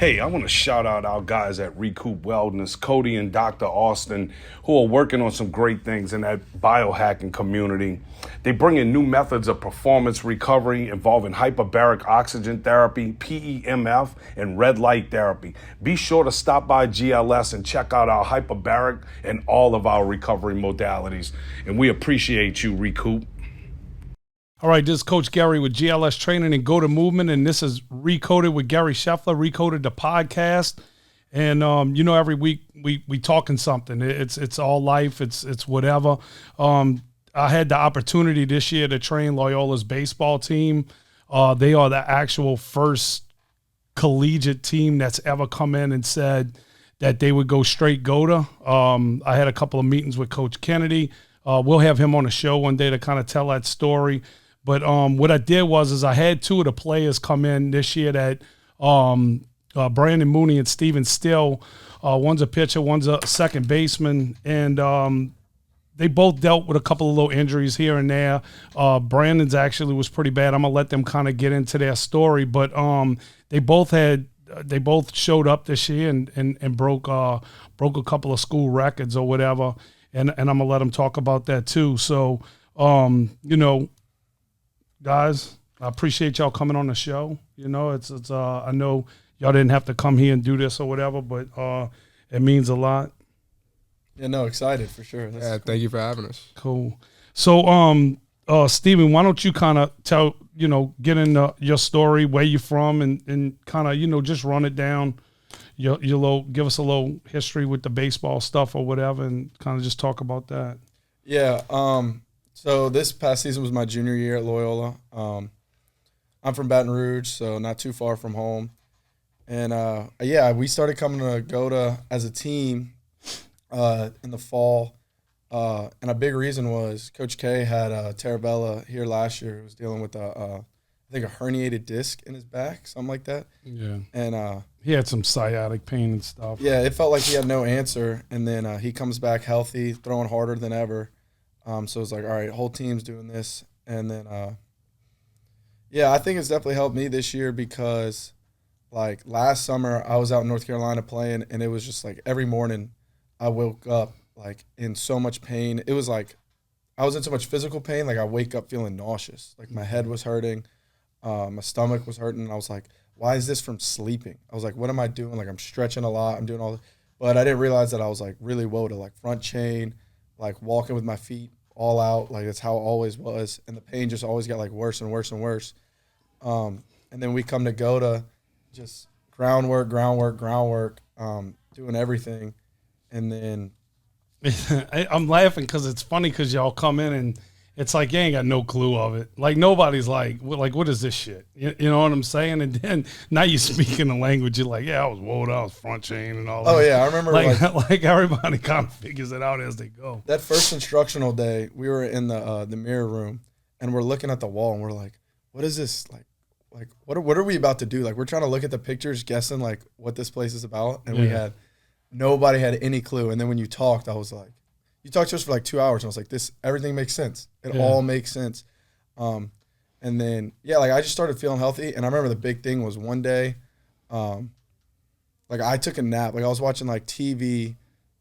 Hey, I want to shout out our guys at Recoup Wellness, Cody and Dr. Austin, who are working on some great things in that biohacking community. They bring in new methods of performance recovery involving hyperbaric oxygen therapy, PEMF, and red light therapy. Be sure to stop by GLS and check out our hyperbaric and all of our recovery modalities. And we appreciate you, Recoup. All right, this is Coach Gary with GLS Training and GOATA Movement, and this is Recoded with Gary Scheffler, Recoded the podcast. And every week we talking something. It's all life. It's whatever. I had the opportunity this year to train Loyola's baseball team. They are the actual first collegiate team that's ever come in and said that they would go straight GOATA. I had a couple of meetings with Coach Kennedy. We'll have him on the show one day to kind of tell that story. But what I did was I had two of the players come in this year that Brandon Mooney and Steven Still. One's a pitcher, one's a second baseman, and they both dealt with a couple of little injuries here and there. Brandon's actually was pretty bad. I'm gonna let them kind of get into their story, but they both showed up this year and broke a couple of school records or whatever, and I'm gonna let them talk about that too. So guys, I appreciate y'all coming on the show. It's I know y'all didn't have to come here and do this or whatever, but it means a lot. Yeah, no, excited for sure. Cool. Thank you for having us. Cool. So, Steven, why don't you kind of tell, get into your story, where you're from, and kind of, just run it down. Your little, give us a little history with the baseball stuff or whatever, and kind of just talk about that. Yeah. So this past season was my junior year at Loyola. I'm from Baton Rouge, so not too far from home. And, we started coming to GOATA as a team in the fall. And a big reason was Coach K had Tarabella here last year who was dealing with, I think, a herniated disc in his back, something like that. Yeah. And he had some sciatic pain and stuff. Yeah, it felt like he had no answer. And then he comes back healthy, throwing harder than ever. So it's like, all right, whole team's doing this. And then, I think it's definitely helped me this year because, like, last summer I was out in North Carolina playing, and it was just like every morning I woke up, like, in so much pain. It was like I was in so much physical pain, like I wake up feeling nauseous. Like my head was hurting, my stomach was hurting. And I was like, why is this from sleeping? I was like, what am I doing? Like I'm stretching a lot. I'm doing all this. But I didn't realize that I was, like, really low to, like, front chain, like walking with my feet all out, like that's how it always was, and the pain just always got like worse and worse and worse. And then we come to GOATA, just groundwork, doing everything, and then I'm laughing because it's funny because y'all come in and it's like you ain't got no clue of it. Like nobody's like what is this shit? You know what I'm saying? And then now you speak in the language. You're like, yeah, I was woed, I was front chain and all that. Oh yeah, I remember like everybody kind of figures it out as they go. That first instructional day, we were in the mirror room and we're looking at the wall and we're like, what is this like what are we about to do? Like we're trying to look at the pictures, guessing like what this place is about, and nobody had any clue. And then when you talked, I was like, you talked to us for like 2 hours, and I was like, everything makes sense. It all makes sense. And then, like I just started feeling healthy. And I remember the big thing was one day, like I took a nap. Like I was watching like TV,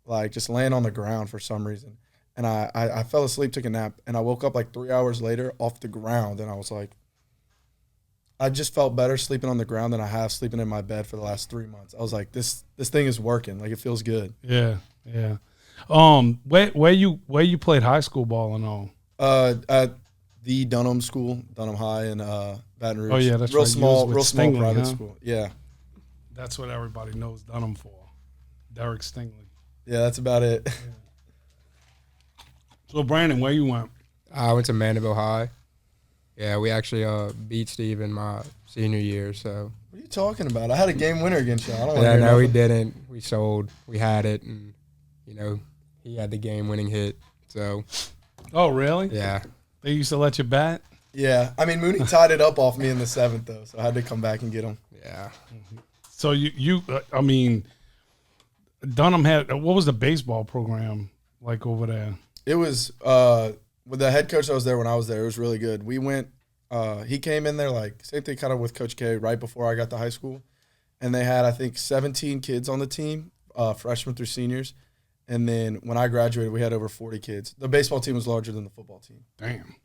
like just laying on the ground for some reason. And I fell asleep, took a nap, and I woke up like 3 hours later off the ground. And I was like, I just felt better sleeping on the ground than I have sleeping in my bed for the last 3 months. I was like, this thing is working. Like it feels good. Yeah, yeah. Where you played high school ball and all? At the Dunham School, Dunham High in Baton Rouge. Oh yeah, that's real right. small Stingley, private school. Yeah, that's what everybody knows Dunham for. Derek Stingley. Yeah, that's about it. Yeah. So Brandon, where you went? I went to Mandeville High. Yeah, we actually beat Steve in my senior year. So what are you talking about? I had a game winner against you. I don't want to yeah, hear no, nothing. we didn't. We sold. We had it, and he had the game-winning hit. So. Oh really? Yeah. They used to let you bat? Yeah. I mean, Mooney tied it up off me in the 7th, though, so I had to come back and get him. Yeah. So I mean, Dunham had, what was the baseball program like over there? It was, with the head coach that was there when I was there, it was really good. We went, he came in there like, same thing kind of with Coach K right before I got to high school. and they had, I think, 17 kids on the team, freshmen through seniors. And then when I graduated, we had over 40 kids. The baseball team was larger than the football team. Damn.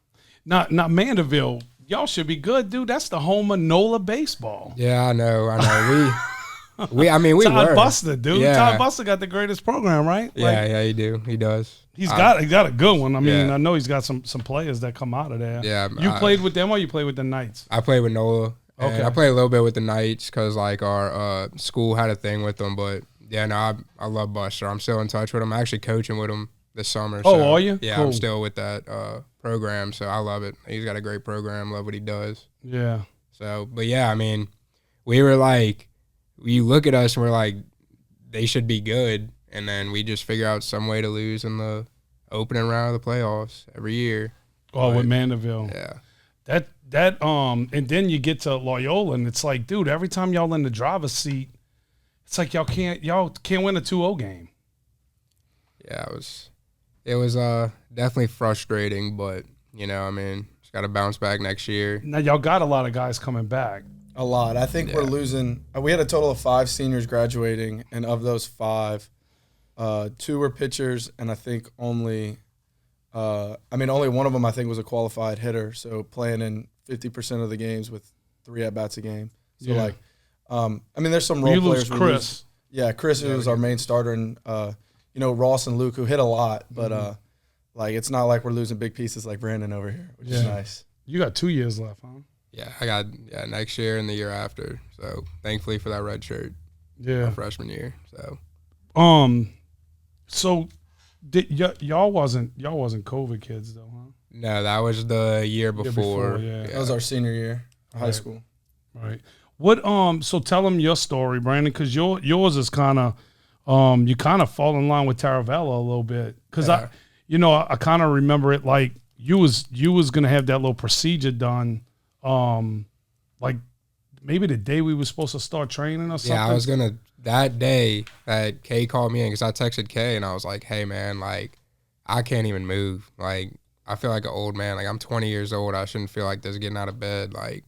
Now Mandeville, y'all should be good, dude. That's the home of NOLA baseball. Yeah, I know. We I mean, we Todd were. Buster, dude. Yeah. Todd Buster got the greatest program, right? Yeah, he does. He's got a good one. I mean, Yeah. I know he's got some players that come out of there. Yeah, You played with them or you played with the Knights? I played with NOLA. Okay. And I played a little bit with the Knights because like our school had a thing with them. But yeah, no, I love Buster. I'm still in touch with him. I'm actually coaching with him this summer. Oh, so, are you? Yeah, Cool. I'm still with that program, so I love it. He's got a great program. Love what he does. Yeah. So, but yeah, I mean, we were like, you look at us and we're like, they should be good, and then we just figure out some way to lose in the opening round of the playoffs every year. Oh, But, with Mandeville. yeah. And then you get to Loyola, and it's like, dude, every time y'all in the driver's seat, it's like y'all can't win a 2-0 game. Yeah, it was definitely frustrating, but you know, I mean, just got to bounce back next year. Now y'all got a lot of guys coming back. A lot. I think we're losing. We had a total of 5 seniors graduating, and of those 5, 2 were pitchers, and I think only one of them I think was a qualified hitter, so playing in 50% of the games with 3 at-bats a game. So Yeah. there's some role You players. lose Chris. Yeah, Chris was our main starter, and Ross and Luke, who hit a lot, but it's not like we're losing big pieces like Brandon over here, which is nice. You got 2 years left, huh? Yeah, I got next year and the year after. So thankfully for that red shirt, Yeah. my freshman year. So So y'all wasn't COVID kids though, huh? no, that was the year before. yeah. That was our senior year of high Right. school. Right. What so tell them your story, Brandon, because yours is kind of you kind of fall in line with Taravella a little bit, because I kind of remember it like you was gonna have that little procedure done, like maybe the day we were supposed to start training or something. Yeah, I was gonna that day that Kay called me in, because I texted Kay and I was like, hey man, like I can't even move. Like I feel like an old man. Like I'm 20 years old. I shouldn't feel like this getting out of bed. Like,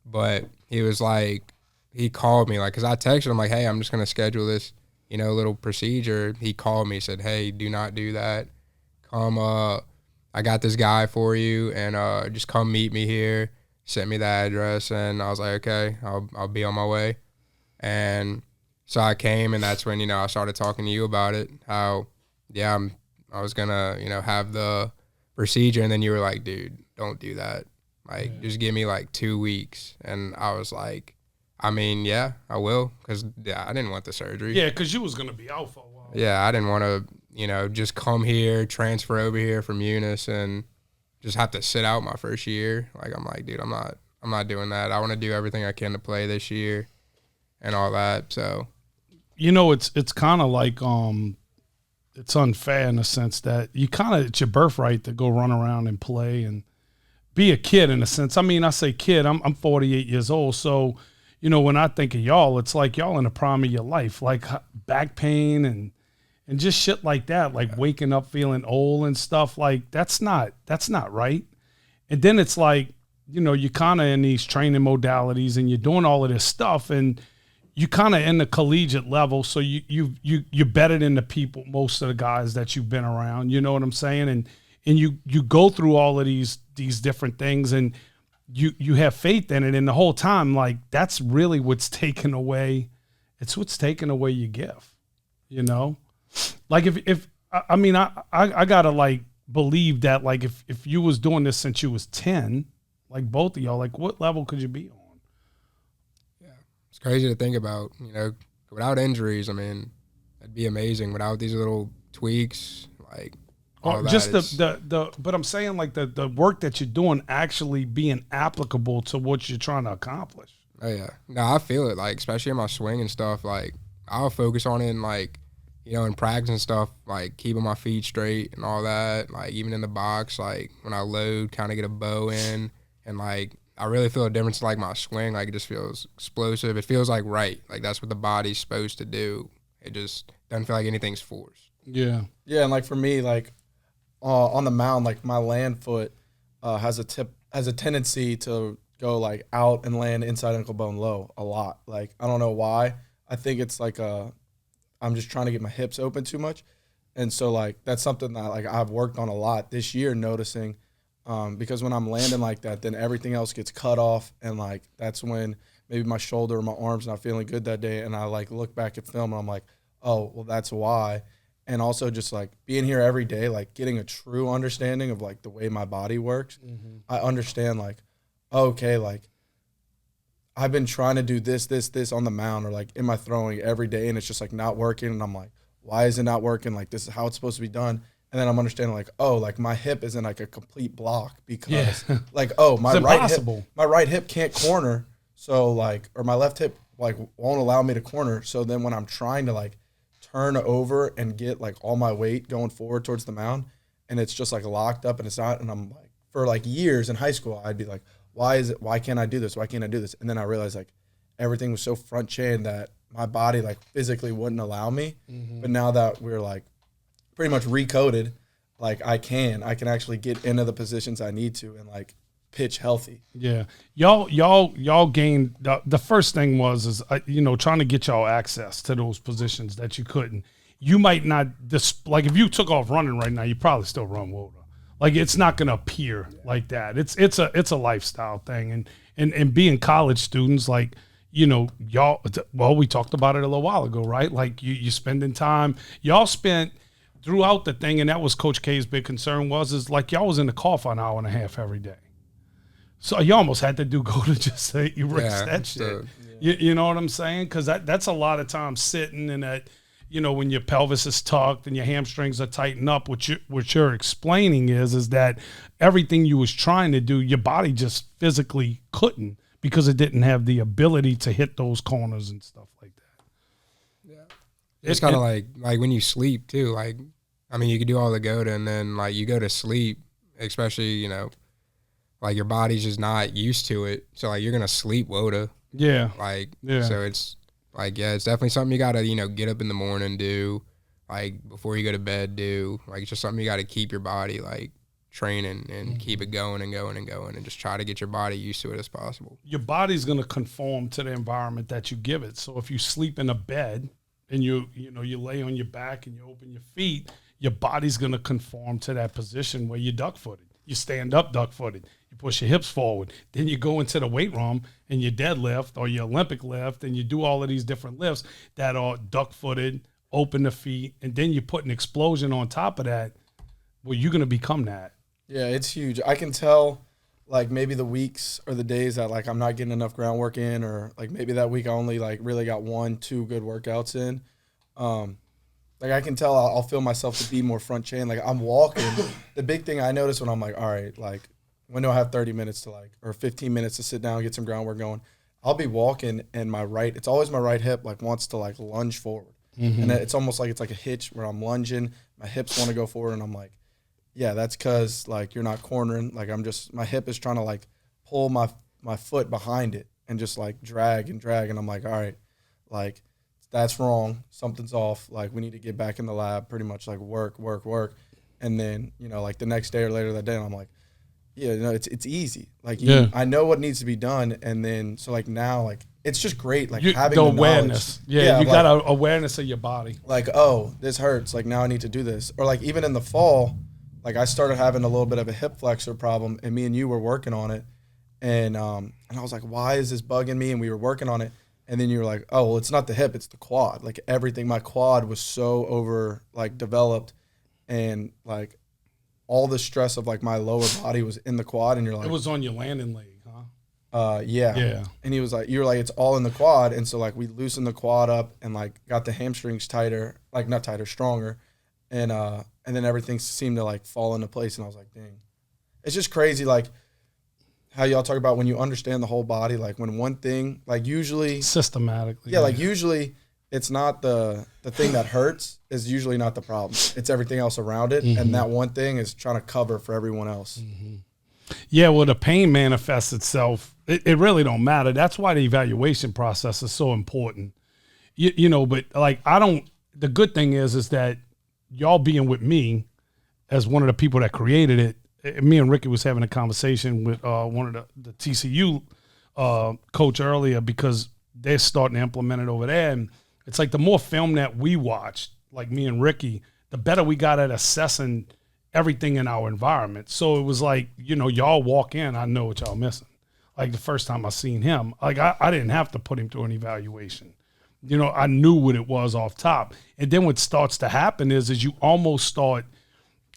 but he was like, he called me like, because I texted him like, hey, I'm just gonna schedule this, little procedure. He called me, said, hey, do not do that. Come, I got this guy for you, and just come meet me here. Sent me the address, and I was like, okay, I'll be on my way. And so I came, and that's when I started talking to you about it. How, yeah, I was gonna have the procedure, and then you were like, dude, don't do that. Like, just give me like 2 weeks. And I was like, I mean, yeah, I will, because I didn't want the surgery. Yeah, because you was gonna be out for a while. Yeah, I didn't want to, just come here, transfer over here from Eunice, and just have to sit out my first year. Like, I'm like, dude, I'm not doing that. I want to do everything I can to play this year and all that. So, it's kind of like it's unfair in the sense that it's your birthright to go run around and play and be a kid in a sense. I mean, I say kid, I'm 48 years old, so when I think of y'all, it's like y'all in the prime of your life, like back pain and just shit like that, like waking up feeling old and stuff. Like that's not right. And then it's like, you're kind of in these training modalities and you're doing all of this stuff, and you kind of in the collegiate level, so you're better than the people, most of the guys that you've been around. You know what I'm saying? And you go through all of these different things, and you have faith in it, and the whole time, like, that's really what's taken away. It's what's taken away your gift, Like if I gotta like believe that, like if you was doing this since you was 10, like both of y'all, like what level could you be on? yeah, it's crazy to think about, without injuries. I mean, that'd be amazing. Without these little tweaks, like, all that, just but I'm saying like the work that you're doing actually being applicable to what you're trying to accomplish. Oh yeah, no, I feel it. Like, especially in my swing and stuff. Like, I'll focus on it, and like, in practice and stuff, like keeping my feet straight and all that. Like, even in the box, like when I load, kind of get a bow in, and like I really feel a difference. Like my swing, like it just feels explosive. It feels like right. Like that's what the body's supposed to do. It just doesn't feel like anything's forced. Yeah, and like for me, like. On the mound, like my land foot has a tendency to go like out and land inside ankle bone low a lot. Like, I don't know why. I think it's like I'm just trying to get my hips open too much. And so like that's something that like I've worked on a lot this year, noticing because when I'm landing like that, then everything else gets cut off, and like that's when maybe my shoulder or my arm's not feeling good that day, and I like look back at film and I'm like, oh, well, that's why. And also just like being here every day, like getting a true understanding of like the way my body works. I understand like, okay, like I've been trying to do this on the mound or like in my throwing every day, and it's just like not working. And I'm like, why is it not working? Like, this is how it's supposed to be done. And then I'm understanding like, oh, like my hip isn't like a complete block because like, oh, my right hip can't corner. So like, or my left hip like won't allow me to corner. So then when I'm trying to like turn over and get like all my weight going forward towards the mound, and it's just like locked up and it's not, and I'm like, for like years in high school, I'd be like, why can't I do this? Why can't I do this? And then I realized like everything was so front chain that my body like physically wouldn't allow me. But now that we're like pretty much recoded, like I can actually get into the positions I need to and like pitch healthy. Yeah. Y'all gained the first thing was trying to get y'all access to those positions that you couldn't. You might not like if you took off running right now, you probably still run WOTA. Like it's not going to appear like that. It's a lifestyle thing, and being college students, like, y'all, well, we talked about it a little while ago, right? Like you spending time, y'all spent throughout the thing, and that was Coach K's big concern is like y'all was in the car for an hour and a half every day. So you almost had to do GOATA just to erase that shit. You know what I'm saying? Because that's a lot of time sitting in that, when your pelvis is tucked and your hamstrings are tightened up. What you're explaining is that everything you was trying to do, your body just physically couldn't because it didn't have the ability to hit those corners and stuff like that. Yeah, it's kind of like when you sleep too. Like, I mean, you could do all the GOATA and then like you go to sleep, especially like your body's just not used to it. So like you're gonna sleep WOTA. Yeah. So it's like, it's definitely something you gotta, get up in the morning, do, like before you go to bed, do. Like it's just something you gotta keep your body like training and keep it going and going and going and just try to get your body used to it as possible. Your body's gonna conform to the environment that you give it. So if you sleep in a bed and you lay on your back and you open your feet, your body's gonna conform to that position where you're duck-footed. You stand up duck-footed. You push your hips forward. Then you go into the weight room and you deadlift or your Olympic lift, and you do all of these different lifts that are duck-footed, open the feet, and then you put an explosion on top of that. Well, you're going to become that. Yeah, it's huge. I can tell, like, maybe the weeks or the days that, like, I'm not getting enough groundwork in, or, like, maybe that week I only, like, really got 1-2 good workouts in. Like, I can tell I'll feel myself to be more front chain. Like, I'm walking. The big thing I notice when I'm like, all right, like, when do I have 30 minutes to, like, or 15 minutes to sit down and get some groundwork going? I'll be walking, and it's always my right hip, like, wants to, like, lunge forward. And it's almost like it's like a hitch where I'm lunging. My hips want to go forward, and I'm like, yeah, that's because, like, you're not cornering. Like, my hip is trying to, like, pull my foot behind it and just, like, drag. And I'm like, all right, like, that's wrong. Something's off. Like, we need to get back in the lab, pretty much, like, work. And then, like, the next day or later that day, I'm like, yeah, it's easy. Like, I know what needs to be done. And then, so, like, now, like, it's just great, like, having the awareness. Yeah, you like, got an awareness of your body. Like, oh, this hurts. Like, now I need to do this. Or, like, even in the fall, like, I started having a little bit of a hip flexor problem, and me and you were working on it. And I was like, why is this bugging me? And we were working on it. And then you were like, oh, well, it's not the hip, it's the quad. Like, everything, my quad was so developed, and, like, all the stress of, like, my lower body was in the quad. And you're like, it was on your landing leg, huh? Yeah. And you were like, it's all in the quad. And so, like, we loosened the quad up and, like, got the hamstrings tighter, like, not tighter, stronger. And then everything seemed to, like, fall into place. And I was like, dang. It's just crazy, like, how y'all talk about when you understand the whole body, like, when one thing, like, usually systematically. Yeah, like, usually it's not the thing that hurts is usually not the problem. It's everything else around it. And that one thing is trying to cover for everyone else. Yeah, well, the pain manifests itself. It really don't matter. That's why the evaluation process is so important. But, like, the good thing is that y'all being with me as one of the people that created it, me and Ricky was having a conversation with one of the TCU coach earlier because they're starting to implement it over there. And it's like the more film that we watched, like me and Ricky, the better we got at assessing everything in our environment. So it was like, y'all walk in, I know what y'all missing. Like the first time I seen him, like I didn't have to put him through an evaluation. I knew what it was off top. And then what starts to happen is you almost start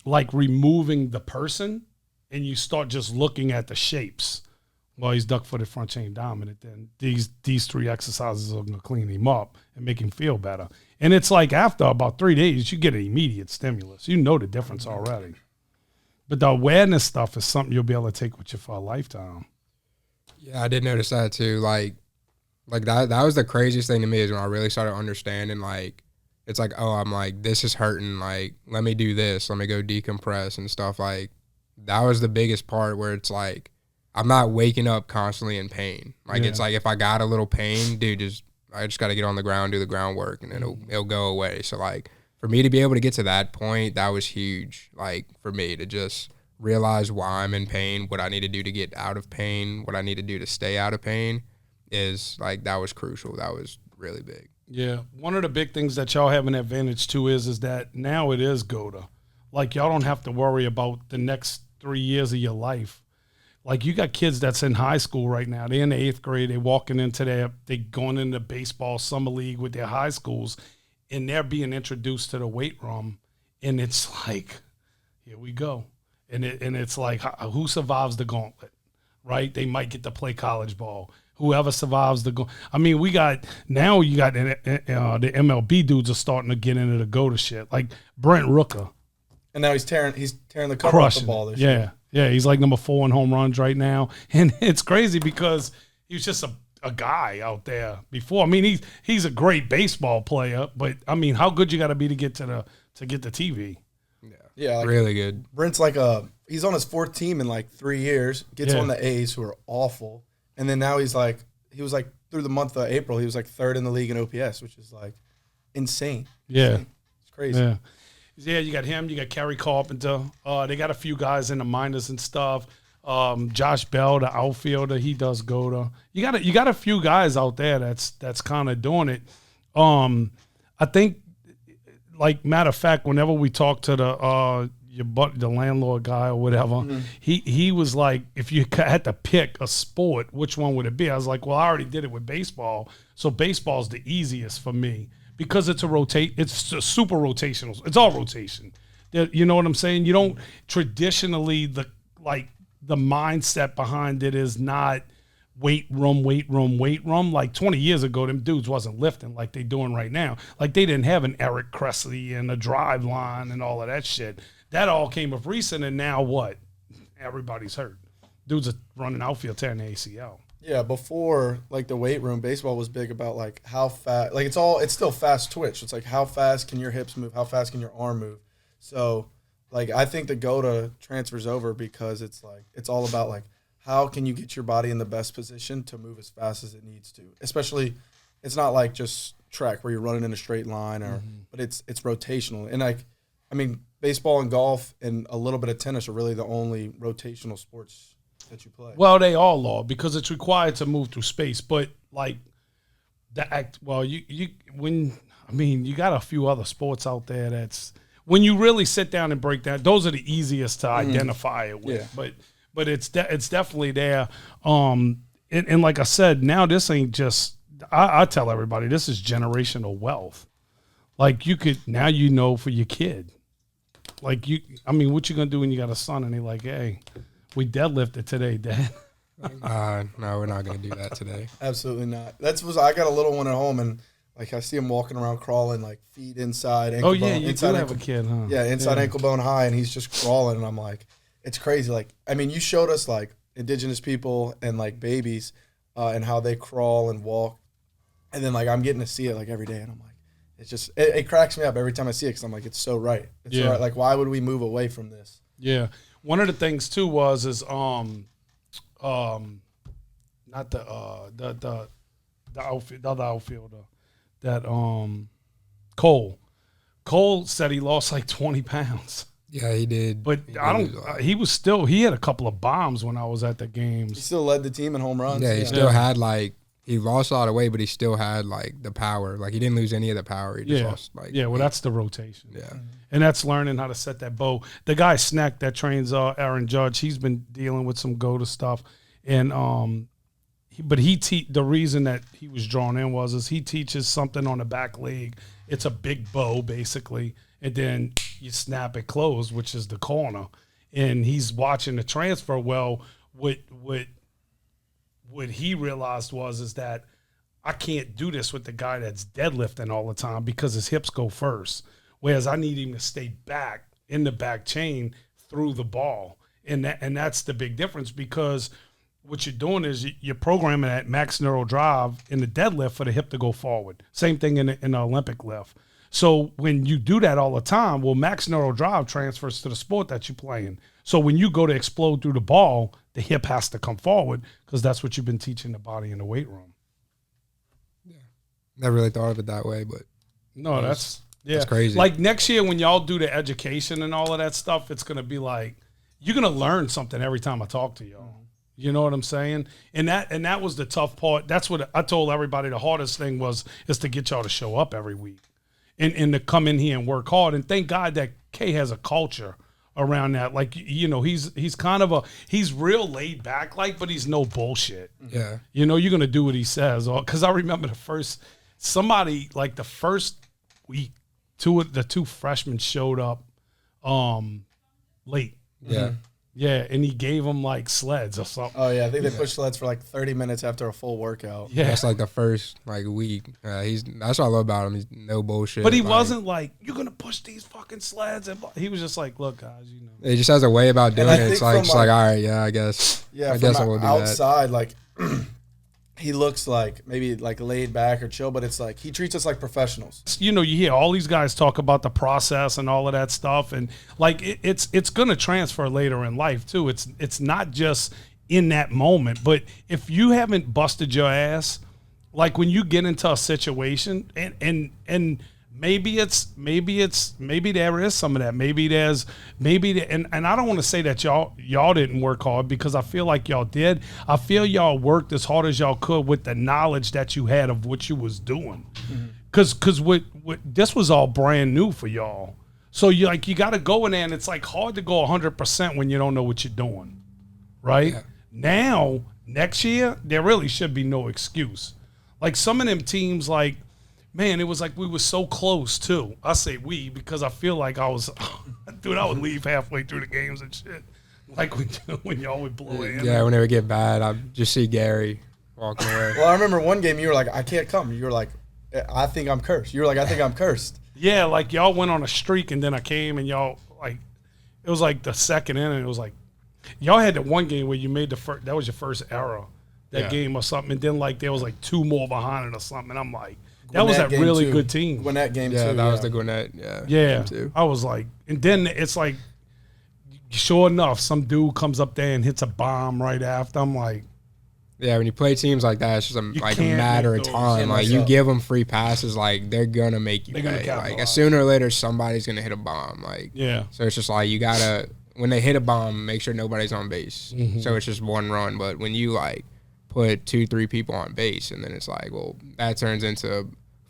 like removing the person and you start just looking at the shapes. Well, he's duck-footed front chain dominant. Then these 3 exercises are going to clean him up and make him feel better. And it's like after about 3 days, you get an immediate stimulus. You know the difference already. But the awareness stuff is something you'll be able to take with you for a lifetime. Yeah, I did notice that too. Like that was the craziest thing to me is when I really started understanding, like, it's like, oh, I'm like, this is hurting. Like, let me do this. Let me go decompress and stuff. Like, that was the biggest part where it's like, I'm not waking up constantly in pain. Like, It's like if I got a little pain, dude, I just got to get on the ground, do the groundwork, and it'll go away. So, like, for me to be able to get to that point, that was huge. Like, for me to just realize why I'm in pain, what I need to do to get out of pain, what I need to do to stay out of pain is, like, that was crucial. That was really big. Yeah. One of the big things that y'all have an advantage to is that now it is GOATA. Like, y'all don't have to worry about the next 3 years of your life. Like, you got kids that's in high school right now. They're in the 8th grade. They're walking into they going into baseball summer league with their high schools, and they're being introduced to the weight room, and it's like, here we go. And it's like, who survives the gauntlet, right? They might get to play college ball. Whoever survives the gauntlet. I mean, you got the MLB dudes are starting to get into the GOATA shit, like Brent Rooker. And now he's tearing the cover off the ball this year. Yeah, he's like number 4 in home runs right now. And it's crazy because he was just a guy out there before. I mean, he's a great baseball player, but I mean, how good you got to be to get to the TV? Yeah, like really good. Brent's like he's on his 4th team in like 3 years. Gets on the A's, who are awful, and then now he was like through the month of April, he was like 3rd in the league in OPS, which is like insane. Yeah, it's crazy. Yeah, you got him. You got Kerry Carpenter. They got a few guys in the minors and stuff. Josh Bell, the outfielder, he does GOATA. You got a few guys out there that's kind of doing it. I think, like, matter of fact, whenever we talk to the landlord guy or whatever, he was like, if you had to pick a sport, which one would it be? I was like, well, I already did it with baseball, so baseball's the easiest for me because it's a super rotational. It's all rotation. You know what I'm saying? You don't traditionally the mindset behind it is not weight room. Like 20 years ago, them dudes wasn't lifting like they doing right now. Like they didn't have an Eric Cressley and a drive line and all of that shit. That all came up recent, and now what? Everybody's hurt. Dudes are running outfield tearing the ACL. Yeah, before, like, the weight room, baseball was big about, like, how fast, like, it's still fast twitch. It's like, how fast can your hips move? How fast can your arm move? So, like, I think the GOATA transfers over because it's like, it's all about, like, how can you get your body in the best position to move as fast as it needs to? Especially, it's not like just track where you're running in a straight line, but it's rotational. And, like, I mean, baseball and golf and a little bit of tennis are really the only rotational sports that you play. Well, they all are because it's required to move through space. But like you got a few other sports out there that's when you really sit down and break down. Those are the easiest to identify it with. Yeah. But it's definitely there. And like I said, now this ain't just. I tell everybody this is generational wealth. Like you could now for your kid. Like what you gonna do when you got a son and they're like, hey. We deadlifted today, Dad. No, we're not going to do that today. Absolutely not. I got a little one at home, and like I see him walking around crawling, like feet inside ankle bone. Oh, yeah, you do have a kid, huh? Yeah, inside ankle bone high, and he's just crawling, and I'm like, it's crazy. Like, I mean, you showed us, like, indigenous people and, like, babies and how they crawl and walk, and then, like, I'm getting to see it, like, every day, and I'm like, it's just, it cracks me up every time I see it because I'm like, it's so right. It's so right. Like, why would we move away from this? Yeah. One of the things too not the other outfielder that Cole said he lost like 20 pounds. Yeah, he did. But he had a couple of bombs when I was at the He games. still led the team in home runs. Yeah, he still had like he lost a lot of weight, but he still had like the power. Like he didn't lose any of the power. He just lost like that's the rotation. Yeah. And that's learning how to set that bow. The guy Snack that trains Aaron Judge, he's been dealing with some GOATA stuff, and the reason that he was drawn in is he teaches something on the back leg. It's a big bow basically, and then you snap it closed, which is the corner. And he's watching the transfer. Well, what he realized is that I can't do this with the guy that's deadlifting all the time because his hips go first. Whereas I need him to stay back in the back chain through the ball. And that's the big difference, because what you're doing is you're programming that max neural drive in the deadlift for the hip to go forward. Same thing in the Olympic lift. So when you do that all the time, well, max neural drive transfers to the sport that you're playing. So when you go to explode through the ball, the hip has to come forward, because that's what you've been teaching the body in the weight room. Yeah. Never really thought of it that way, but no, that's crazy. Like next year when y'all do the education and all of that stuff, it's going to be like, you're going to learn something every time I talk to y'all. You know what I'm saying? And that was the tough part. That's what I told everybody. The hardest thing is to get y'all to show up every week and to come in here and work hard. And thank God that K has a culture around that. Like, you know, he's he's real laid back, like, but he's no bullshit. Yeah. You know, you're going to do what he says. Because I remember the first week, the two freshmen showed up late. Yeah. Yeah, and he gave them like sleds or something. Oh yeah, I think they pushed sleds for like 30 minutes after a full workout. Yeah, that's like the first like week. That's what I love about him. He's no bullshit. But he wasn't like, you're gonna push these fucking sleds, and he was just like, look, guys, you know. He just has a way about doing it. It's like, just like, all right, yeah, I guess. Yeah, I guess I will do outside, like he looks like maybe like laid back or chill, but it's like he treats us like professionals. You know, you hear all these guys talk about the process and all of that stuff, and like it's going to transfer later in life too. It's not just in that moment, but if you haven't busted your ass, like when you get into a situation, and maybe there is some of that. And I don't want to say that y'all didn't work hard, because I feel like y'all did. I feel y'all worked as hard as y'all could with the knowledge that you had of what you was doing. Because what this was all brand new for y'all. So you got to go in there, and it's like hard to go 100% when you don't know what you're doing, right? Yeah. Now, next year, there really should be no excuse. Like some of them teams, like, man, it was like we were so close too. I say we because I feel like I was, dude, I would leave halfway through the games and shit. Like when y'all would blow in. Yeah, when it would get bad, I'd just see Gary walking away. Well, I remember one game you were like, I can't come. You were like, I think I'm cursed. You were like, I think I'm cursed. Yeah, like y'all went on a streak, and then I came, and y'all, like, it was like the second inning. It was like, y'all had that one game where you made that was your first error, that game or something. And then like there was like two more behind it or something. And I'm like, that was a really good team. Gwinnett game too. Yeah, that was the Gwinnett. Yeah. I was like, and then it's like, sure enough, some dude comes up there and hits a bomb right after. I'm like, yeah, when you play teams like that, it's just a matter of time. Like you give them free passes, like they're gonna make you pay. Like sooner or later, somebody's gonna hit a bomb. Like so it's just like you gotta, when they hit a bomb, make sure nobody's on base. So it's just one run. But when you like put 2-3 people on base, and then it's like, well, that turns into a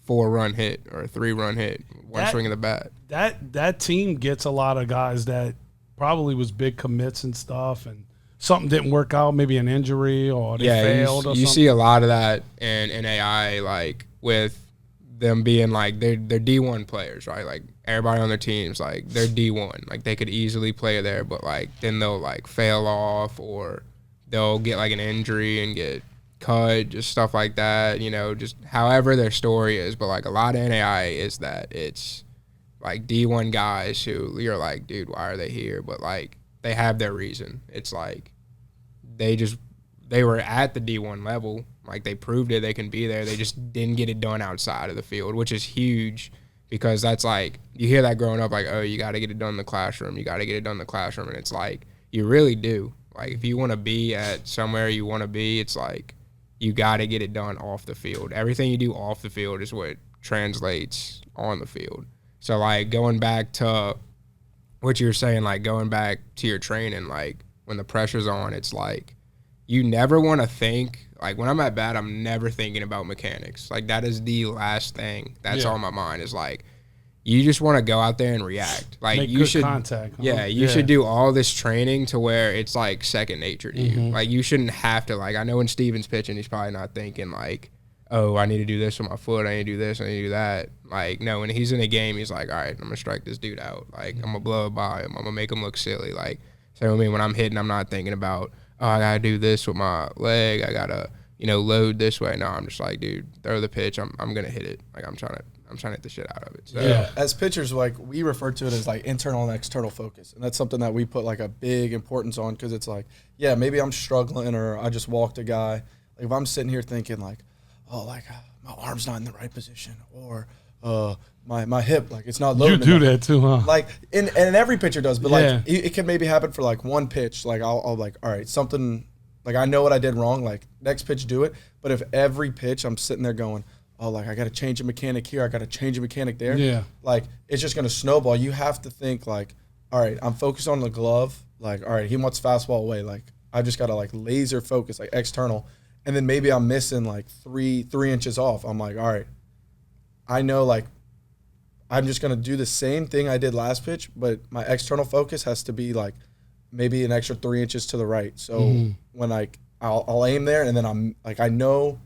4-run hit or a 3-run hit, one swing of the bat. That team gets a lot of guys that probably was big commits and stuff, and something didn't work out, maybe an injury or they failed or something. You see a lot of that in AI, like with them being like they're D1 players, right? Like everybody on their teams, like they're D1. Like they could easily play there, but like then they'll like fail off, or they'll get like an injury and get cut, just stuff like that, you know, just however their story is. But like a lot of NAI is that it's like D1 guys who you're like, dude, why are they here? But like they have their reason. It's like they were at the D1 level, like they proved it, they can be there. They just didn't get it done outside of the field, which is huge, because that's like, you hear that growing up, like, oh, you got to get it done in the classroom. You got to get it done in the classroom. And it's like, you really do. Like if you want to be at somewhere you want to be, it's like, you got to get it done off the field. Everything you do off the field is what translates on the field. So like going back to what you're saying, like going back to your training, like when the pressure's on, it's like you never want to think, like when I'm at bat, I'm never thinking about mechanics. Like that is the last thing that's on my mind is like, you just want to go out there and react. Like Make you good should, contact. Huh? yeah, you should do all this training to where it's like second nature to you. Like you shouldn't have to, like, I know when Steven's pitching, he's probably not thinking like, oh, I need to do this with my foot. I need to do this. I need to do that. Like, no, when he's in a game, he's like, all right, I'm going to strike this dude out. Like, I'm going to blow it by him. I'm going to make him look silly. Like, so I mean, when I'm hitting, I'm not thinking about, oh, I got to do this with my leg. I got to, load this way. No, I'm just like, dude, throw the pitch. I'm going to hit it. Like, I'm trying to hit the shit out of it. So. Yeah, as pitchers, like we refer to it as like internal and external focus, and that's something that we put like a big importance on because it's like, yeah, maybe I'm struggling or I just walked a guy. Like if I'm sitting here thinking like, oh, like my arm's not in the right position, or my hip, like it's not loading. You do that too, huh? Like and every pitcher does, but like it can maybe happen for like one pitch. Like I'll like, all right, something like I know what I did wrong. Like next pitch, do it. But if every pitch I'm sitting there going, oh, like I got to change a mechanic here, I got to change a mechanic there. Yeah. Like it's just going to snowball. You have to think like, all right, I'm focused on the glove. Like, all right, he wants fastball away. Like I just got to like laser focus, like external. And then maybe I'm missing like three inches off. I'm like, all right, I know like I'm just going to do the same thing I did last pitch, but my external focus has to be like maybe an extra 3 inches to the right. So when like I'll aim there and then I'm like, I know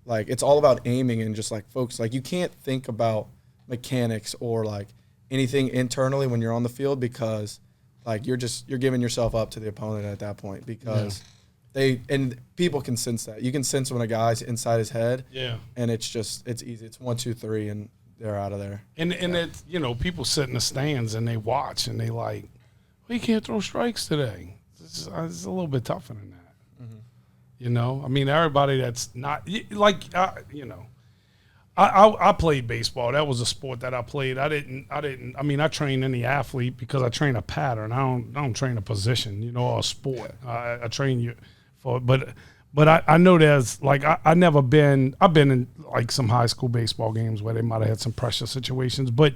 like it's all about aiming and just like focus. Like you can't think about mechanics or like anything internally when you're on the field because like you're giving yourself up to the opponent at that point because and people can sense that. You can sense when a guy's inside his head. Yeah. And it's easy. It's 1, 2, 3 and they're out of there. And it's, people sit in the stands and they watch and they like, well, you can't throw strikes today. It's a little bit tougher than that. I mean, everybody that's not like, I played baseball. That was a sport that I played. I train any athlete because I train a pattern. I don't train a position, or a sport. I train you for, but I know there's like, I've been in like some high school baseball games where they might've had some pressure situations, but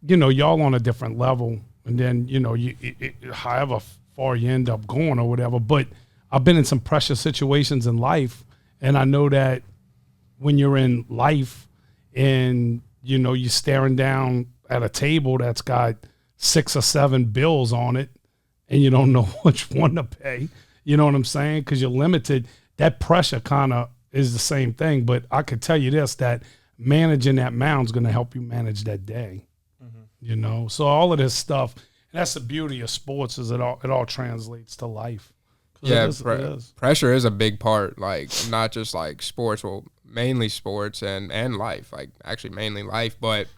y'all on a different level. And then, however far you end up going or whatever, but I've been in some pressure situations in life, and I know that when you're in life and, you're staring down at a table that's got 6 or 7 bills on it and you don't know which one to pay, you know what I'm saying? Because you're limited. That pressure kind of is the same thing, but I could tell you this, that managing that mound is going to help you manage that day, So all of this stuff, and that's the beauty of sports is it all translates to life. Yeah, pressure is a big part, like not just like sports, well, mainly sports and life, like actually mainly life. But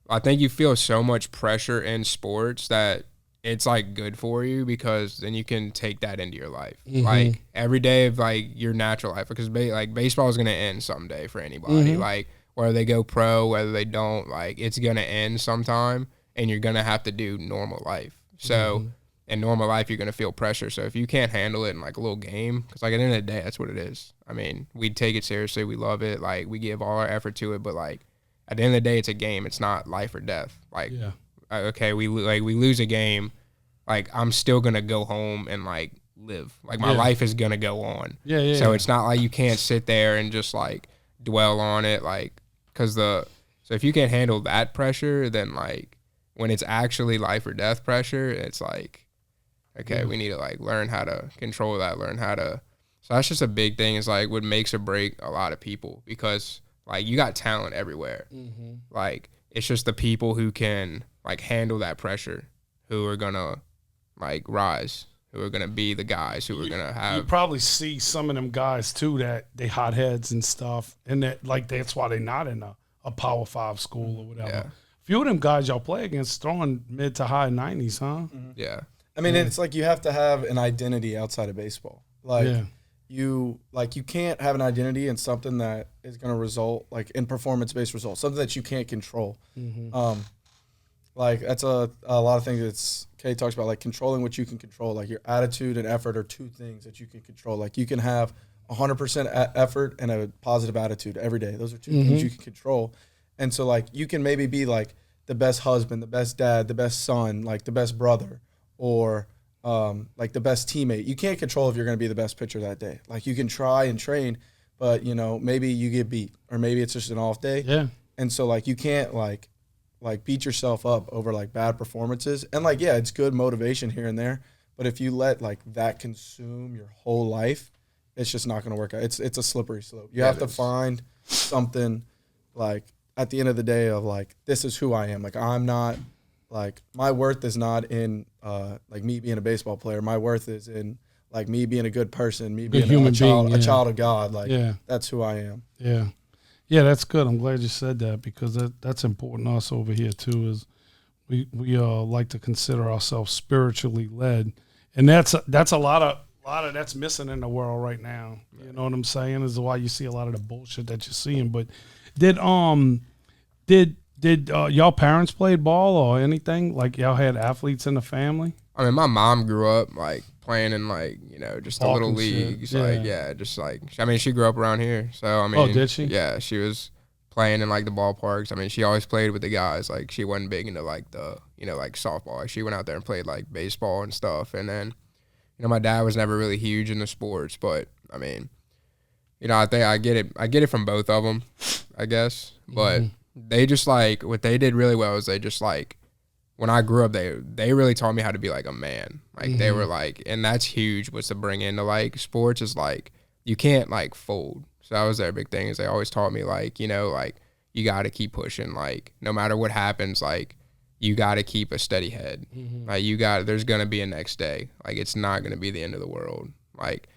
I think you feel so much pressure in sports that it's like good for you because then you can take that into your life. Like every day of like your natural life, because baseball is going to end someday for anybody. Like whether they go pro, whether they don't, like it's going to end sometime and you're going to have to do normal life. So in normal life, you're going to feel pressure. So if you can't handle it in like a little game, because like at the end of the day, that's what it is. I mean, we take it seriously. We love it. Like we give all our effort to it. But like at the end of the day, it's a game. It's not life or death. Like, okay, we lose a game. Like I'm still going to go home and like live. Like my life is going to go on. So it's not like you can't sit there and just like dwell on it. Like, so if you can't handle that pressure, then like when it's actually life or death pressure, it's like, okay, we need to like learn how to control that, so that's just a big thing is like what makes or break a lot of people because like you got talent everywhere. Like it's just the people who can like handle that pressure who are gonna like rise, who are gonna be the guys who are gonna have. You probably see some of them guys too that they hotheads and stuff, and that like that's why they're not in a Power 5 school or whatever. Yeah. Few of them guys y'all play against throwing mid to high 90s, huh? Yeah. I mean, it's like you have to have an identity outside of baseball. Like you can't have an identity in something that is going to result like in performance-based results, something that you can't control. Like that's a lot of things that's Kay talks about, like controlling what you can control. Like your attitude and effort are 2 things that you can control. Like you can have 100% effort and a positive attitude every day. Those are 2 things you can control. And so like you can maybe be like the best husband, the best dad, the best son, like the best brother, or like the best teammate. You can't control if you're going to be the best pitcher that day. Like you can try and train, but maybe you get beat, or maybe it's just an off day. Yeah. And so like you can't like beat yourself up over like bad performances. And like, yeah, it's good motivation here and there, but if you let like that consume your whole life, it's just not going to work out. It's a slippery slope. You have to find something like at the end of the day of like, this is who I am. Like I'm not like, my worth is not in like me being a baseball player. My worth is in like me being a good person, me being a child of God. Like that's who I am. Yeah. Yeah, that's good. I'm glad you said that, because that's important to us over here too. Is we like to consider ourselves spiritually led, and that's a lot of that's missing in the world right now. You know what I'm saying? Is why you see a lot of the bullshit that you're seeing. But did y'all parents played ball or anything? Like y'all had athletes in the family? I mean, my mom grew up like playing in like, just the little leagues. I mean, she grew up around here. So, I mean. Oh, did she? Yeah, she was playing in like the ballparks. I mean, she always played with the guys. Like she wasn't big into like the, like softball. Like she went out there and played like baseball and stuff. And then, my dad was never really huge into sports, but I mean, I think I get it from both of them, I guess. But they just like, what they did really well is they just like, when I grew up, they really taught me how to be like a man. Like they were like, and that's huge. Was to bring into like sports is like you can't like fold. So that was their big thing. Is they always taught me like like you got to keep pushing. Like no matter what happens, like you got to keep a steady head. Like there's gonna be a next day. Like it's not gonna be the end of the world. Like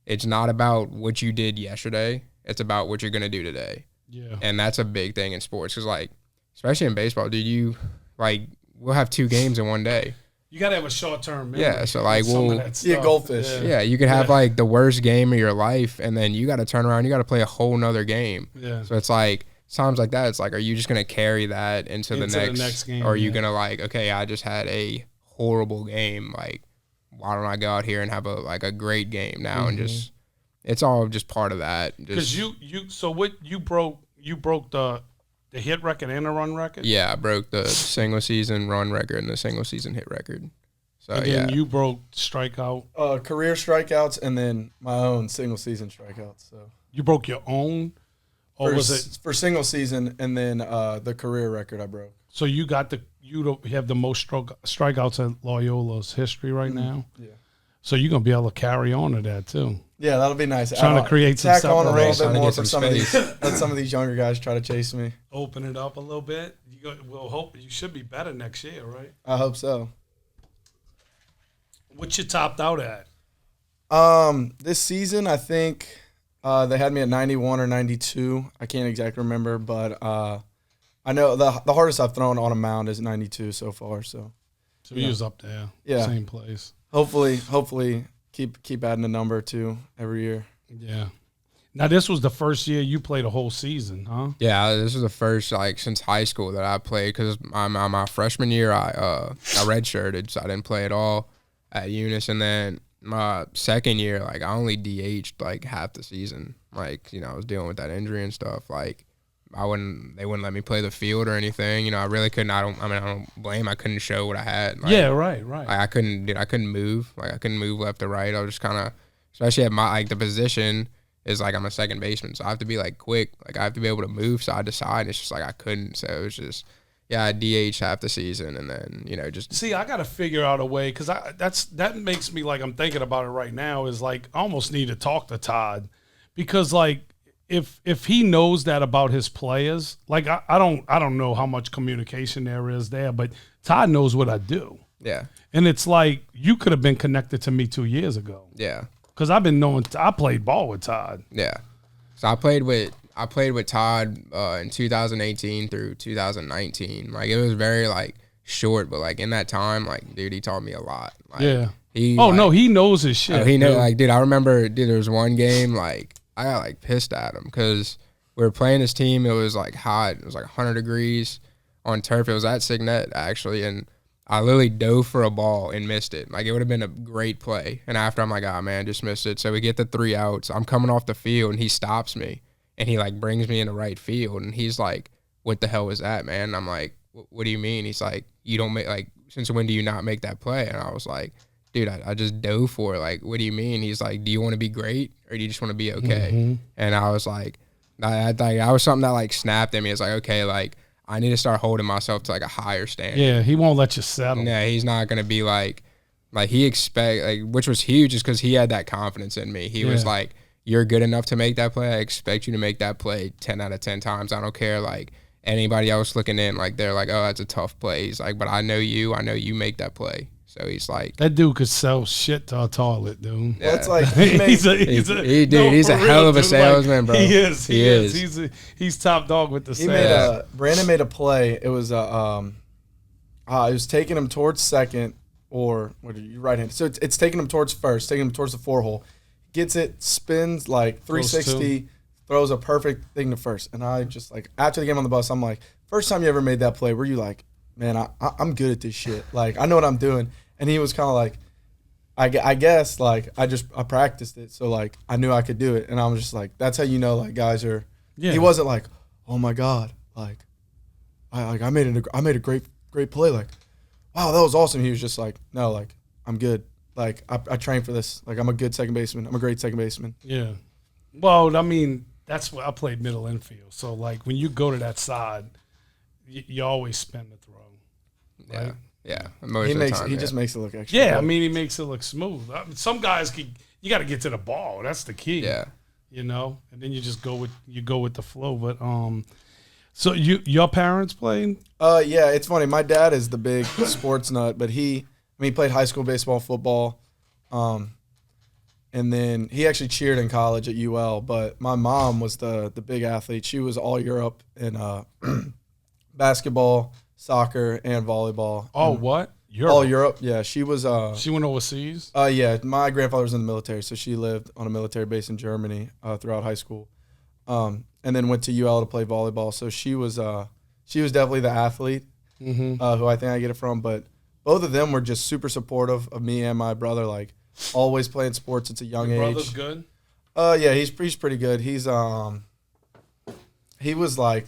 it's not about what you did yesterday. It's about what you're gonna do today. Yeah. And that's a big thing in sports, because like especially in baseball, dude, you like. We'll have 2 games in one day. You got to have a short-term memory. Yeah, so like goldfish. Yeah, you could have like the worst game of your life, and then you got to turn around. You got to play a whole nother game. Yeah. So it's like times like that. It's like, are you just gonna carry that into the next game? Or are you gonna like, okay, I just had a horrible game. Like, why don't I go out here and have a great game now? And just it's all just part of that. Because you broke the hit record and the run record? Yeah, I broke the single season run record and the single season hit record. So and then you broke strikeout? Career strikeouts, and then my own single season strikeouts. So you broke your own? Or was it for single season, and then the career record I broke. So you have the most strikeouts at Loyola's history right now? Yeah. So you're going to be able to carry on to that too. Yeah, that'll be nice. Trying to create some tack on a little bit more for some some of these younger guys try to chase me. Open it up a little bit. We'll hope you should be better next year, right? I hope so. What you topped out at? This season, I think they had me at 91 or 92. I can't exactly remember, but I know the hardest I've thrown on a mound is 92 so far. So he was up there, same place. Hopefully keep adding a number or 2 every year. Yeah. Now this was the first year you played a whole season, huh? Yeah, this was the first since high school that I played, because my freshman year I redshirted, so I didn't play at all at Eunice, and then my second year I only DH'd half the season. I was dealing with that injury and stuff. They wouldn't let me play the field or anything. I really couldn't. I don't blame. I couldn't show what I had. Right. I couldn't move. I couldn't move left or right. I was just kind of, especially at my the position is I'm a second baseman, so I have to be quick. I have to be able to move side to side. And it's just I couldn't. So it was just I DH half the season, and then just see. I got to figure out a way, because that makes me I'm thinking about it right now. Is I almost need to talk to Todd, because If he knows that about his players, I don't know how much communication there is there, but Todd knows what I do. Yeah. And it's you could have been connected to me 2 years ago. Yeah. Because I played ball with Todd. Yeah. So I played with Todd in 2018 through 2019. It was very short, but in that time, dude, he taught me a lot. Yeah. He knows his shit. He knows. Dude, I remember, there was one game I got pissed at him because we were playing this team. It was hot. It was 100 degrees on turf. It was at Signet actually, and I literally dove for a ball and missed it. It would have been a great play. And after I'm ah man, just missed it. So we get the 3 outs. I'm coming off the field and he stops me and he brings me into right field and he's what the hell was that, man? And I'm what do you mean? He's like, you don't make, like, since when do you not make that play? And I was like, dude, I just dove for it. Like, what do you mean? He's like, do you want to be great or do you just want to be okay? Mm-hmm. And I was like, I think that was something that like snapped at me. It's like, okay, like I need to start holding myself to like a higher standard. Yeah, he won't let you settle. Yeah, he's not gonna be like he expect, like, which was huge, is because he had that confidence in me. He was like, you're good enough to make that play. I expect you to make that play 10 out of 10 times. I don't care like anybody else looking in, like they're like, oh, that's a tough play. He's like, but I know you make that play. So he's like, that dude could sell shit to a toilet, dude. yeah. Well, it's like he's a hell of a salesman, bro. He is. He's top dog with the sales. Brandon made a play. It was it was taking him towards second, or what are you, right hand? So it's taking him towards first, taking him towards the 4-hole. Gets it, spins like 360, throws a perfect thing to first. And I just like, after the game on the bus, I'm like, first time you ever made that play, were you like, man, I'm good at this shit. Like, I know what I'm doing. And he was kind of like, I guess, like, I practiced it. So, like, I knew I could do it. And I was just like, that's how you know, like, guys are, he wasn't like, oh, my God. Like, I made a great play. Like, wow, that was awesome. He was just like, no, like, I'm good. Like, I trained for this. Like, I'm a good second baseman. I'm a great second baseman. Yeah. Well, I mean, that's what I played middle infield. So, like, when you go to that side, you always spin the throw. Right? Yeah. He just makes it look extra. Yeah, good. I mean, he makes it look smooth. I mean, some guys you got to get to the ball. That's the key. Yeah. You know, and then you just go with the flow. But so your parents played? Yeah, it's funny. My dad is the big sports nut, but he played high school baseball, football, and then he actually cheered in college at UL. But my mom was the big athlete. She was all Europe in basketball, soccer, and volleyball. Oh, and what? Europe. All Europe. Yeah, she was. She went overseas? Yeah, my grandfather was in the military, so she lived on a military base in Germany throughout high school, and then went to UL to play volleyball. So she was definitely the athlete who I think I get it from. But both of them were just super supportive of me and my brother. Like, always playing sports at a young age. Brother's good? Yeah, he's pretty good. He was like,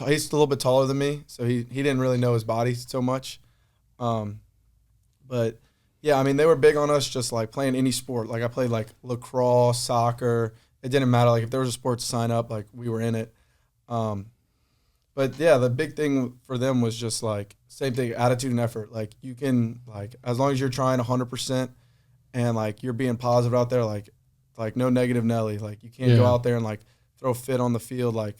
he's a little bit taller than me, so he didn't really know his body so much. But yeah, I mean, they were big on us just like playing any sport. Like, I played like lacrosse, soccer. It didn't matter. Like, if there was a sport to sign up, like, we were in it. But yeah, the big thing for them was just like, same thing, attitude and effort. Like, you can, like, as long as you're trying 100% and like you're being positive out there, like no negative Nelly. Like, you can't go out there and like throw a fit on the field. Like,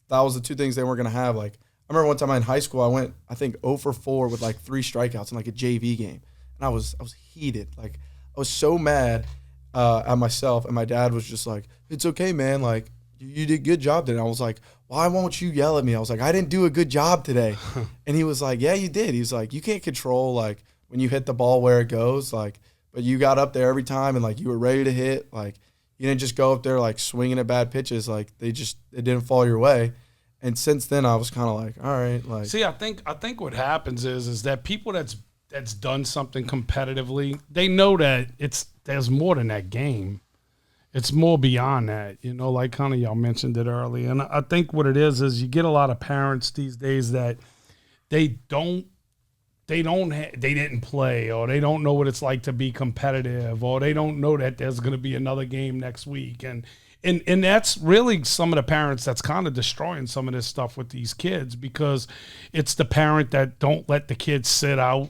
that was the two things they weren't going to have. Like, I remember one time in high school, I went, I think, 0 for 4 with like 3 strikeouts in like a JV game. And I was heated. Like, I was so mad at myself. And my dad was just like, it's okay, man. Like, you did a good job today. And I was like, why won't you yell at me? I was like, I didn't do a good job today. And he was like, yeah, you did. He's like, you can't control like when you hit the ball where it goes. Like, but you got up there every time and like you were ready to hit. Like, you didn't just go up there like swinging at bad pitches. Like, it didn't fall your way. And since then, I was kind of like, all right. Like, see, I think what happens is that people that's done something competitively, they know that there's more than that game. It's more beyond that, you know. Like kind of y'all mentioned it early, and I think what it is you get a lot of parents these days that they didn't play, or they don't know what it's like to be competitive, or they don't know that there's going to be another game next week, and that's really some of the parents that's kind of destroying some of this stuff with these kids, because it's the parent that don't let the kids sit out,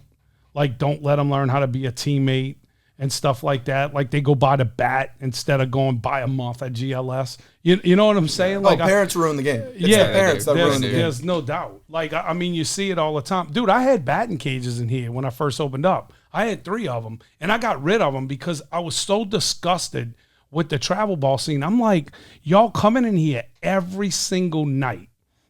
like don't let them learn how to be a teammate and stuff like that. Like, they go buy the bat instead of going buy a month at GLS. You know what I'm saying? Like, parents ruin the game. It's yeah, the parents that ruin the game. There's no doubt. Like, I mean, you see it all the time. Dude, I had batting cages in here when I first opened up. I had 3 of them, and I got rid of them because I was so disgusted with the travel ball scene. I'm like, y'all coming in here every single night.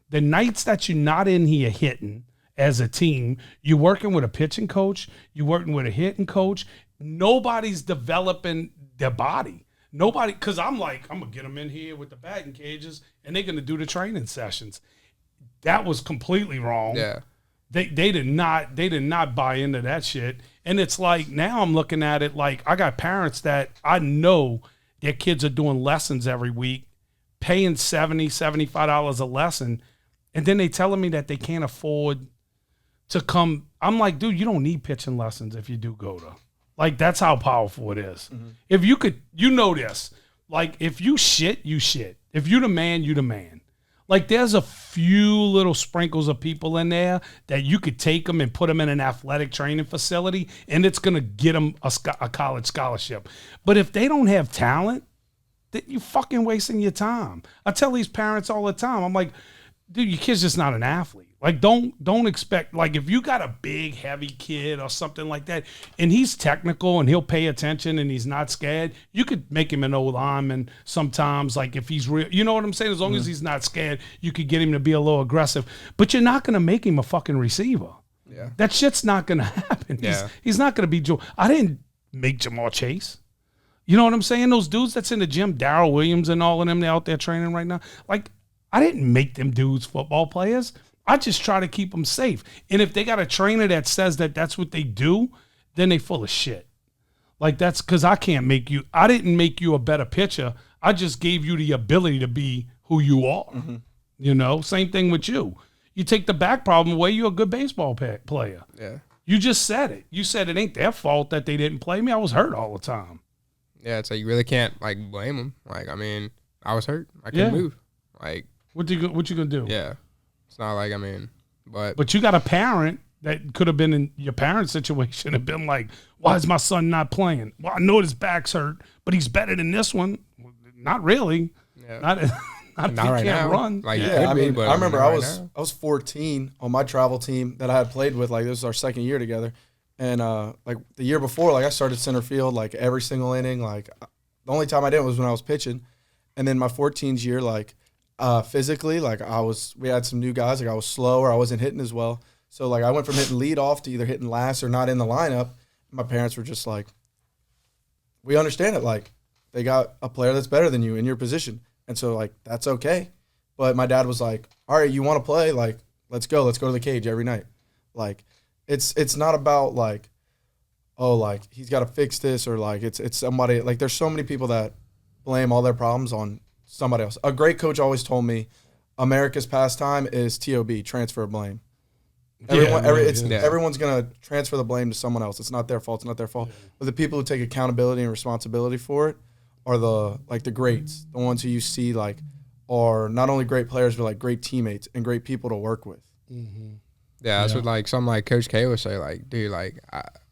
The nights that you're not in here hitting as a team, you're working with a pitching coach, you're working with a hitting coach. Nobody's developing their body. Nobody, because I'm like, I'm going to get them in here with the batting cages, and they're going to do the training sessions. That was completely wrong. Yeah. They did not buy into that shit. And it's like, now I'm looking at it like, I got parents that I know their kids are doing lessons every week, paying $70, $75 a lesson, and then they telling me that they can't afford to come. I'm like, dude, you don't need pitching lessons if you do GOATA. Like, that's how powerful it is. If you could, this. Like, if you shit, you shit. If you the man, you the man. Like, there's a few little sprinkles of people in there that you could take them and put them in an athletic training facility, and it's going to get them a college scholarship. But if they don't have talent, then you fucking wasting your time. I tell these parents all the time, I'm like, dude, your kid's just not an athlete. Like, don't expect, like, if you got a big, heavy kid or something like that, and he's technical and he'll pay attention and he's not scared, you could make him an old lineman sometimes, like, if he's real, you know what I'm saying? As long as he's not scared, you could get him to be a little aggressive. But you're not going to make him a fucking receiver. Yeah. That shit's not going to happen. Yeah. He's not going to be Joe. I didn't make Jamal Chase. You know what I'm saying? Those dudes that's in the gym, Darrell Williams and all of them, they're out there training right now. Like, I didn't make them dudes football players. I just try to keep them safe. And if they got a trainer that says that that's what they do, then they full of shit. Like, that's because I didn't make you a better pitcher. I just gave you the ability to be who you are. You know, same thing with you. You take the back problem away, you're a good baseball player. Yeah. You just said it. You said it ain't their fault that they didn't play me. I was hurt all the time. Yeah, it's like you really can't, like, blame them. Like, I mean, I was hurt. I couldn't move. Like, what you gonna do? Yeah. It's not like, I mean, but you got a parent that could have been in your parent's situation and been like, why is my son not playing? Well, I know his back's hurt, but he's better than this one. Well, not really. Yeah. Not if not he right can't now. run. Like, Yeah, I mean, but I remember right I was 14 on my travel team that I had played with. Like, this was our second year together. And, like, the year before, like, I started center field, like, every single inning. Like, the only time I didn't was when I was pitching. And then my 14th year, like, physically, like, we had some new guys. Like, I was slower. I wasn't hitting as well. So, like, I went from hitting lead off to either hitting last or not in the lineup. My parents were just like, we understand it. Like, they got a player that's better than you in your position. And so, like, that's okay. But my dad was like, all right, you want to play? Like, let's go. Let's go to the cage every night. Like, it's not about, like, oh, like, he's got to fix this, or, like, it's somebody. Like, there's so many people that blame all their problems on somebody else. A great coach always told me America's pastime is TOB, transfer of blame. Everyone's going to transfer the blame to someone else. It's not their fault. It's not their fault. Yeah. But the people who take accountability and responsibility for it are the greats, the ones who you see, like, are not only great players, but, like, great teammates and great people to work with. Mm-hmm. Yeah, that's what, like, something like Coach K would say, like, dude, like,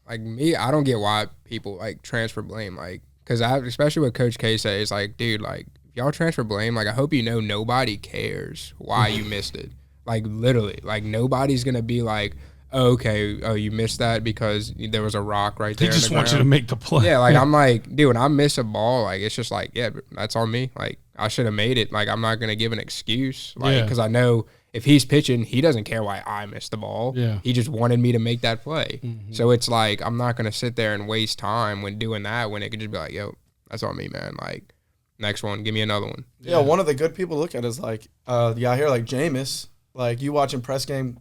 I don't get why people, like, transfer blame, like, because especially what Coach K says, like, dude, like, if y'all transfer blame, like, I hope you know nobody cares why you missed it. Like, literally, like, nobody's gonna be like, oh, okay, oh, you missed that because there was a rock right there. They just want you to make the play. Yeah, like, I'm like, dude, when I miss a ball, like, it's just like, yeah, that's on me. Like, I should have made it. Like, I'm not gonna give an excuse, like, because I know if he's pitching, he doesn't care why I missed the ball. Yeah. He just wanted me to make that play. Mm-hmm. So it's like, I'm not gonna sit there and waste time when doing that, when it could just be like, yo, that's on me, man. Like, next one, give me another one. Yeah, one of the good people to look at is, like, the guy here, like Jameis. Like, you watching post game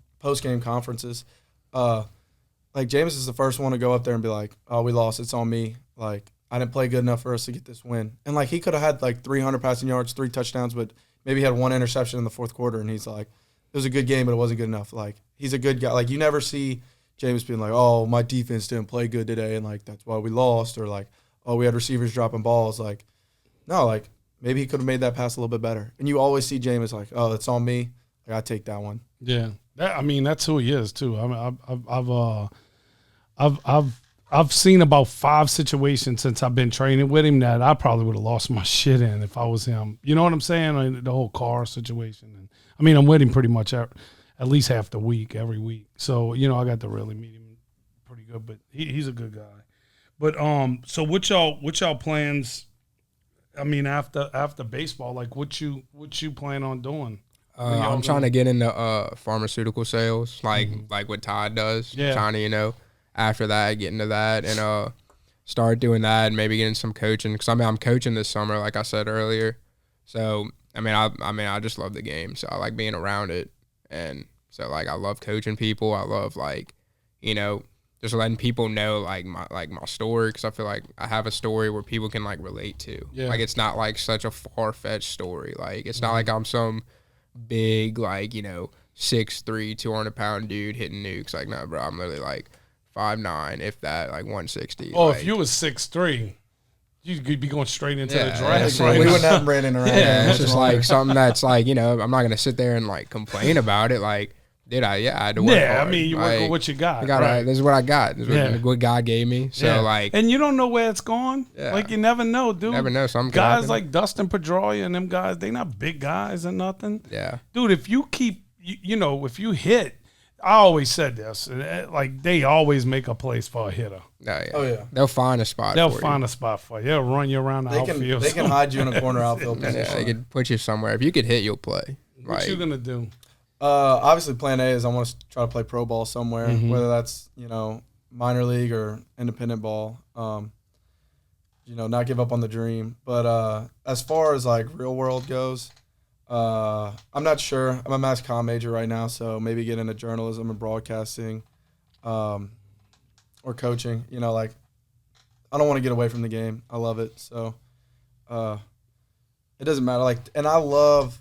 conferences. Like, Jameis is the first one to go up there and be like, oh, we lost. It's on me. Like, I didn't play good enough for us to get this win. And, like, he could have had, like, 300 passing yards, 3 touchdowns, but maybe he had 1 interception in the fourth quarter, and he's like, it was a good game, but it wasn't good enough. Like, he's a good guy. Like, you never see Jameis being like, oh, my defense didn't play good today, and, like, that's why we lost. Or, like, oh, we had receivers dropping balls. Like, no, like, maybe he could have made that pass a little bit better. And you always see Jameis like, oh, it's on me. Like, I take that one. Yeah, that's who he is too. I mean, I've seen about 5 situations since I've been training with him that I probably would have lost my shit in if I was him. You know what I'm saying? Like, the whole car situation. And I mean, I'm with him pretty much at least half the week, every week. So, you know, I got to really meet him pretty good. But he's a good guy. But so what y'all plans? I mean, after baseball, like, what you plan on doing? I'm trying to get into pharmaceutical sales, like what Todd does. Yeah. Trying to, you know, after that, get into that and start doing that and maybe getting some coaching. Because, I mean, I'm coaching this summer, like I said earlier. So, I mean, I just love the game. So, I like being around it. And so, like, I love coaching people. I love, like, you know, just letting people know, like, my story. Because I feel like I have a story where people can, like, relate to. Yeah. Like, it's not, like, such a far-fetched story. Like, it's not like I'm some big, like, you know, 6'3", 200-pound dude hitting nukes. Like, no, bro, I'm literally like 5'9", if that, like 160. Oh, like, if you was 6'3", you'd be going straight into the Yeah, draft. so right we now. wouldn't have Brandon around. Yeah. it's just like something that's like, you know, I'm not gonna sit there and like complain about it. Like, I had to work Yeah, hard. I mean, you work with Like, what you got. I got right. this is what I got. This is Yeah. what God gave me. So Yeah. like, and you don't know where it's going. Yeah. Like, you never know, dude. never know. Something could Guys happen. like Dustin Pedroia and them guys, they not big guys or nothing. yeah, Dude, if you keep, you know, if you hit, I always said this, like, they always make a place for a hitter. no, yeah. Oh yeah. They'll find a spot. They'll for find a spot for you. They'll run you around the outfield. They can hide you in a corner outfield you. Yeah, position. they could put you somewhere. If you could hit, you'll play. What Like, you gonna do? Obviously, plan A is I want to try to play pro ball somewhere, Mhm. whether that's, you know, minor league or independent ball. You know, not give up on the dream. But as far as like real world goes, I'm not sure. I'm a mass comm major right now, so maybe get into journalism and broadcasting, or coaching. You know, like I don't want to get away from the game. I love it, so it doesn't matter. Like, and I love.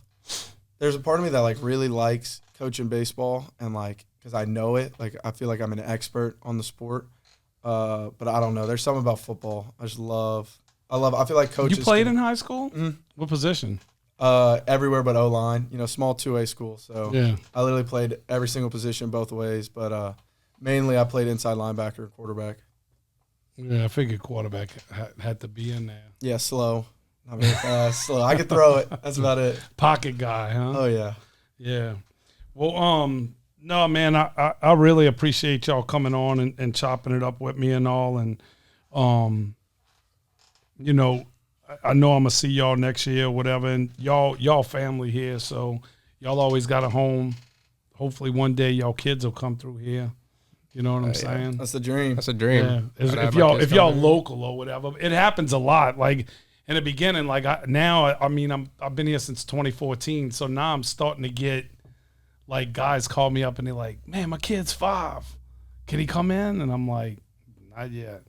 There's a part of me that like really likes coaching baseball, and like because I know it, like I feel like I'm an expert on the sport. But I don't know. There's something about football. I just love. I feel like coaches. You played in high school? What position? Everywhere but O-line. You know, small 2A school. So Yeah. I literally played every single position both ways. But mainly I played inside linebacker and quarterback. Yeah, I figured quarterback had to be in there. Yeah, slow. Not very fast. Slow. I could throw it. That's about it. Pocket guy, huh? Oh yeah. Yeah. Well, no, man, I really appreciate y'all coming on and chopping it up with me and all. And, you know, I know I'm going to see y'all next year or whatever. And y'all family here, so y'all always got a home. Hopefully one day y'all kids will come through here. You know what I'm saying? That's the dream. that's a dream. Yeah. I'd have If my y'all kids if y'all come here. local or whatever, it happens a lot. Like in the beginning, like I've been here since 2014, so now I'm starting to get like guys call me up and they're like, "Man, my kid's 5. Can he come in?" And I'm like, "Not yet."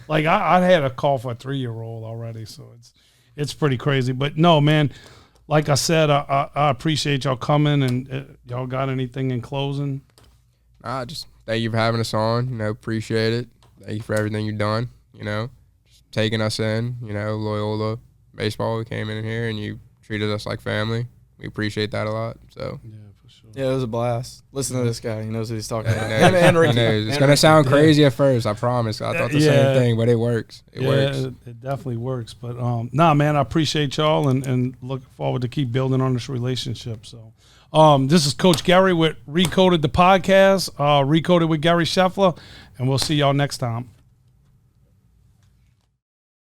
Like I had a call for a 3-year-old already, so it's pretty crazy. But no, man, like I said, I appreciate y'all coming. And y'all got anything in closing? Just thank you for having us on. You know, appreciate it. Thank you for everything you've done. You know, just taking us in. You know, Loyola baseball. We came in here and you treated us like family. We appreciate that a lot. So. Yeah, for sure. Yeah, it was a blast. Listen to this guy. He knows what he's talking about. He knows. And Ricky. He knows. It's And gonna Ricky. sound crazy at first. I promise. I thought the Yeah. same thing, but it works. It works. It definitely works. But nah, man, I appreciate y'all and look forward to keep building on this relationship. So this is Coach Gary with Recoded the podcast, Recoded with Gary Scheffler, and we'll see y'all next time.